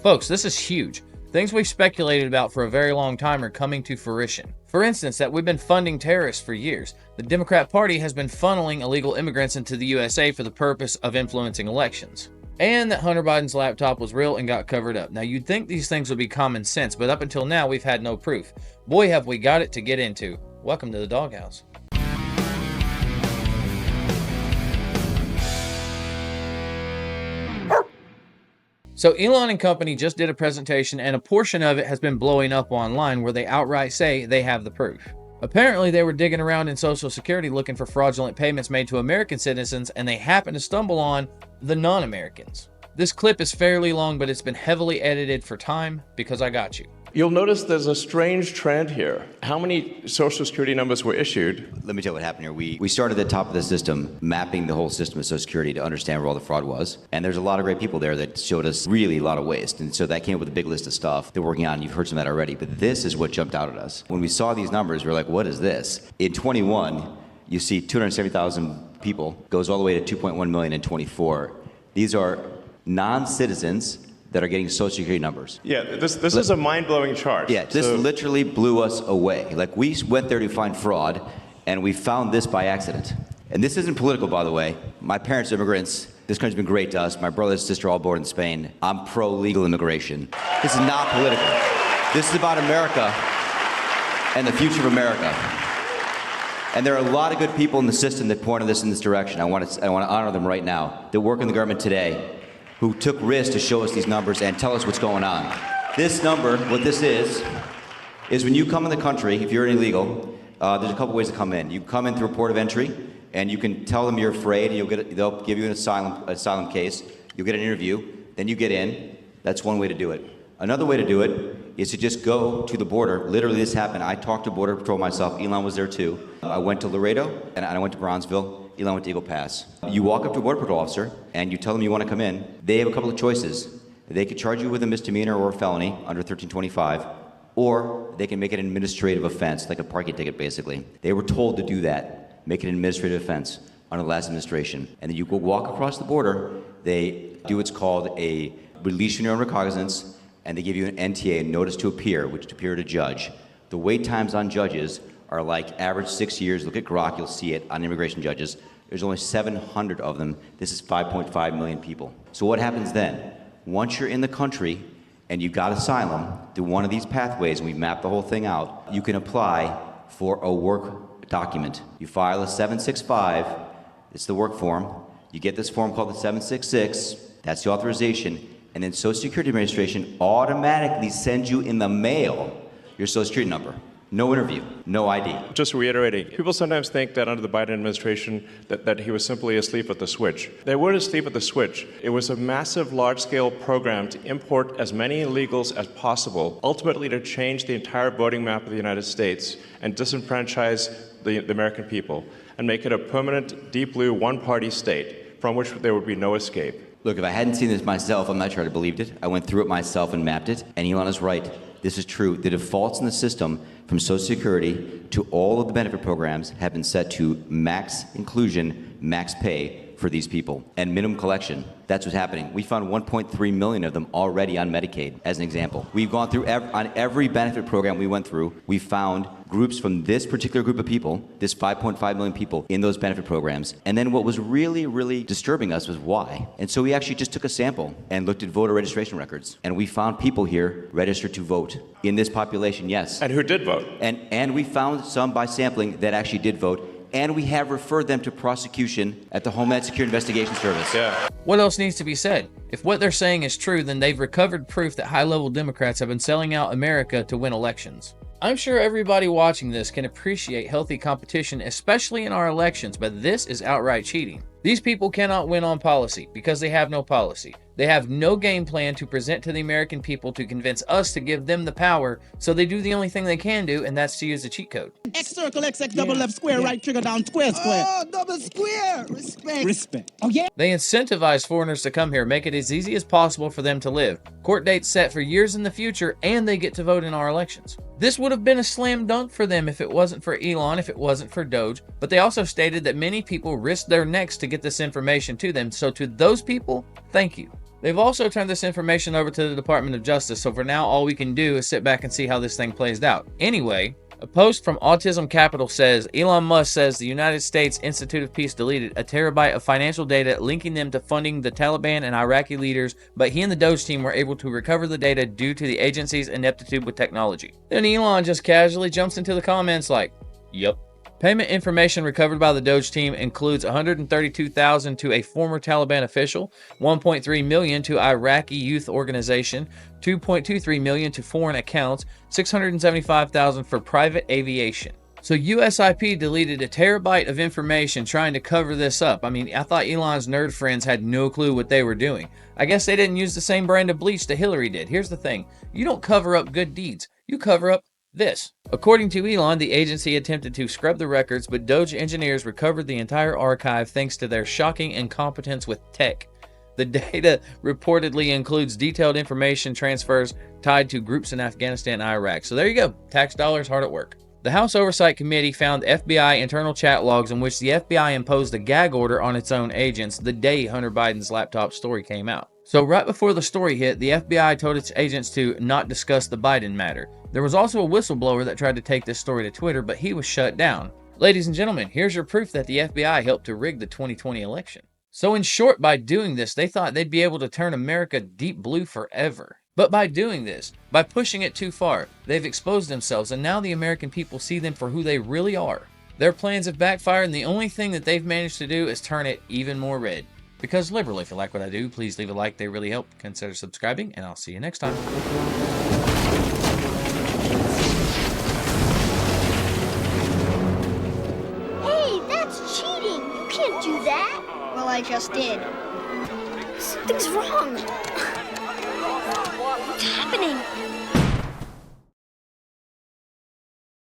Folks, this is huge. Things we've speculated about for a very long time are coming to fruition. For instance, that we've been funding terrorists for years. The Democrat Party has been funneling illegal immigrants into the USA for the purpose of influencing elections. And that Hunter Biden's laptop was real and got covered up. Now, you'd think these things would be common sense, but up until now, we've had no proof. Boy, have we got it to get into. Welcome to the doghouse. So Elon and company just did a presentation, and a portion of it has been blowing up online where they outright say they have the proof. Apparently, they were digging around in Social Security looking for fraudulent payments made to American citizens, and they happened to stumble on the non-Americans. This clip is fairly long, but it's been heavily edited for time because I got you. You'll notice there's a strange trend here. How many Social Security numbers were issued? Let me tell you what happened here. We started at the top of the system, mapping the whole system of Social Security to understand where all the fraud was. And there's a lot of great people there that showed us really a lot of waste. And so that came up with a big list of stuff they're working on. You've heard some of that already. But this is what jumped out at us. When we saw these numbers, we were like, what is this? In 21, you see 270,000 people, goes all the way to 2.1 million in 24. These are non-citizens that are getting Social Security numbers. Yeah, this is a mind-blowing chart. Yeah, this literally blew us away. Like, we went there to find fraud, and we found this by accident. And this isn't political, by the way. My parents are immigrants. This country's been great to us. My brother and sister all born in Spain. I'm pro-legal immigration. This is not political. This is about America and the future of America. And there are a lot of good people in the system that pointed this in this direction. I want to honor them right now, that work in the government today, who took risks to show us these numbers and tell us what's going on. This number, what this is when you come in the country, if you're illegal, there's a couple ways to come in. You come in through a port of entry, and you can tell them you're afraid, and they'll give you an asylum case. You'll get an interview, then you get in. That's one way to do it. Another way to do it is to just go to the border. Literally, this happened. I talked to Border Patrol myself. Elon was there too. I went to Laredo, and I went to Bronzeville. Elon went to Eagle Pass. You walk up to a Border Patrol officer, and you tell them you want to come in. They have a couple of choices. They could charge you with a misdemeanor or a felony under 1325, or they can make it an administrative offense, like a parking ticket, basically. They were told to do that, make it an administrative offense under the last administration. And then you go walk across the border. They do what's called a release your own recognizance, and they give you an NTA, a notice to appear, which to appear to judge. The wait times on judges are like average 6 years. Look at Grok, you'll see it on immigration judges. There's only 700 of them. This is 5.5 million people. So what happens then? Once you're in the country and you got asylum through one of these pathways, and we map the whole thing out, you can apply for a work document. You file a 765, it's the work form. You get this form called the 766, that's the authorization, and then Social Security Administration automatically sends you in the mail your Social Security number. No interview, no ID. Just reiterating, people sometimes think that under the Biden administration that he was simply asleep at the switch. They weren't asleep at the switch. It was a massive, large-scale program to import as many illegals as possible, ultimately to change the entire voting map of the United States and disenfranchise the American people and make it a permanent, deep blue, one-party state from which there would be no escape. Look, if I hadn't seen this myself, I'm not sure I'd have believed it. I went through it myself and mapped it, and Elon is right. This is true. The defaults in the system from Social Security to all of the benefit programs have been set to max inclusion, max pay for these people, and minimum collection. That's what's happening. We found 1.3 million of them already on Medicaid, as an example. We've gone through, on every benefit program we went through, we found groups from this particular group of people, this 5.5 million people in those benefit programs. And then what was really, really disturbing us was why. And so we actually just took a sample and looked at voter registration records. And we found people here registered to vote. In this population, yes. And who did vote? And we found some by sampling that actually did vote. And we have referred them to prosecution at the Homeland Security Investigation Service. Yeah. What else needs to be said? If what they're saying is true, then they've recovered proof that high-level Democrats have been selling out America to win elections. I'm sure everybody watching this can appreciate healthy competition, especially in our elections, but this is outright cheating. These people cannot win on policy because they have no policy. They have no game plan to present to the American people to convince us to give them the power, so they do the only thing they can do, and that's to use the cheat code. X circle, X, double left square, right trigger down, square. Oh, double square! Respect. Oh, yeah? They incentivize foreigners to come here, make it as easy as possible for them to live. Court dates set for years in the future, and they get to vote in our elections. This would have been a slam dunk for them if it wasn't for Elon, if it wasn't for Doge, but they also stated that many people risked their necks to get this information to them, so to those people, thank you. They've also turned this information over to the Department of Justice, so for now all we can do is sit back and see how this thing plays out. Anyway, a post from Autism Capital says, Elon Musk says the United States Institute of Peace deleted a terabyte of financial data linking them to funding the Taliban and Iraqi leaders, but he and the Doge team were able to recover the data due to the agency's ineptitude with technology. Then Elon just casually jumps into the comments like, yup. Payment information recovered by the Doge team includes $132,000 to a former Taliban official, $1.3 million to Iraqi youth organization, $2.23 million to foreign accounts, $675,000 for private aviation. So USIP deleted a terabyte of information trying to cover this up. I mean, I thought Elon's nerd friends had no clue what they were doing. I guess they didn't use the same brand of bleach that Hillary did. Here's the thing. You don't cover up good deeds. You cover up this. According to Elon, the agency attempted to scrub the records, but Doge engineers recovered the entire archive thanks to their shocking incompetence with tech. The data reportedly includes detailed information transfers tied to groups in Afghanistan and Iraq. So there you go. Tax dollars hard at work. The House Oversight Committee found FBI internal chat logs in which the FBI imposed a gag order on its own agents the day Hunter Biden's laptop story came out. So right before the story hit, the FBI told its agents to not discuss the Biden matter. There was also a whistleblower that tried to take this story to Twitter, but he was shut down. Ladies and gentlemen, here's your proof that the FBI helped to rig the 2020 election. So in short, by doing this, they thought they'd be able to turn America deep blue forever. But by doing this, by pushing it too far, they've exposed themselves, and now the American people see them for who they really are. Their plans have backfired, and the only thing that they've managed to do is turn it even more red. Because liberal, if you like what I do, please leave a like, they really help. Consider subscribing, and I'll see you next time. Hey, that's cheating! You can't do that! Well, I just did. Something's wrong! What's happening?